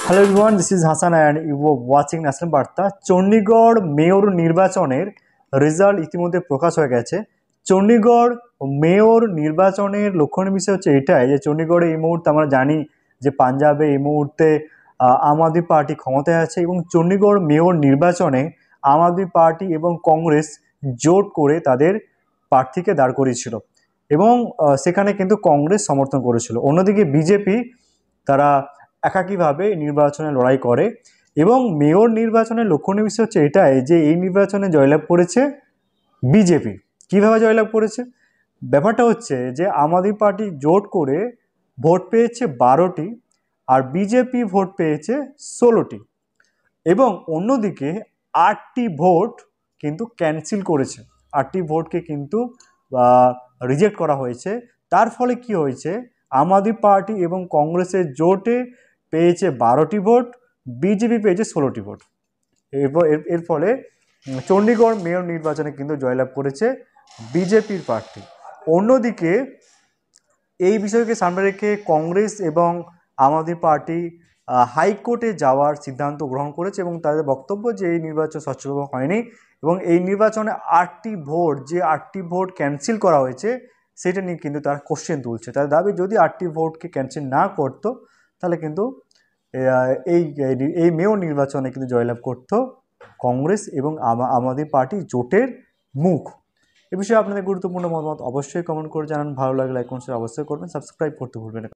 Hello everyone, this is Hasan and you are watching national Barta. Chandigarh mayor নির্বাচনের result ইতিমধ্যে প্রকাশ হয়ে গেছে। চণ্ডীগড় মেয়র নির্বাচনের লক্ষণীয় বিষয় হচ্ছে এটাই যে চণ্ডীগড়ে এই মুহূর্তে আমরা জানি যে পাঞ্জাবে এই মুহূর্তে আম আদমি পার্টি ক্ষমতায় আছে এবং চণ্ডীগড় মেয়র নির্বাচনে আম আদমি পার্টি এবং কংগ্রেস জোট করে তাদের প্রার্থীকে দাঁড় করিয়েছিল এবং সেখানে কিন্তু কংগ্রেস সমর্থন করেছিল। অন্যদিকে বিজেপি তারা একাকীভাবে নির্বাচনে লড়াই করে এবং মেয়র নির্বাচনের লক্ষণীয় বিষয় হচ্ছে এটাই যে এই নির্বাচনে জয়লাভ করেছে বিজেপি। কিভাবে জয়লাভ করেছে? ব্যাপারটা হচ্ছে যে আম আদমি পার্টি জোট করে ভোট পেয়েছে 12টি আর বিজেপি ভোট পেয়েছে 16টি এবং অন্যদিকে 8টি ভোট কিন্তু ক্যান্সেল করেছে, 8টি ভোটকে কিন্তু রিজেক্ট করা হয়েছে। তার ফলে কি হয়েছে, আম আদমি পার্টি এবং কংগ্রেসের জোটে পেয়েছে 12টি ভোট, বিজেপি পেয়েছে 16টি ভোট। এর ফলে চণ্ডীগড় মেয়র নির্বাচনে কিন্তু জয়লাভ করেছে বিজেপির প্রার্থী। অন্যদিকে এই বিষয়কে সামনে রেখে কংগ্রেস এবং আম আদমি পার্টি হাইকোর্টে যাওয়ার সিদ্ধান্ত গ্রহণ করেছে এবং তাদের বক্তব্য যে এই নির্বাচন স্বচ্ছভাবে হয়নি এবং এই নির্বাচনে 8টি ভোট, যে 8টি ভোট ক্যান্সেল করা হয়েছে সেটা নিয়ে কিন্তু তারা কোশ্চেন তুলছে। তাদের দাবি যদি 8টি ভোটকে ক্যান্সেল না করতো তাহলে কিন্তু এই মেয়র নির্বাচনে কিন্তু জয়লাভ করত কংগ্রেস এবং আম আদমি পার্টি জোটের মুখ। এ বিষয়ে আপনাদের গুরুত্বপূর্ণ মতামত অবশ্যই কমেন্ট করে জানান। ভালো লাগলে লাইক কমেন্ট অবশ্যই করবেন, সাবস্ক্রাইব করতে ভুলবেন না।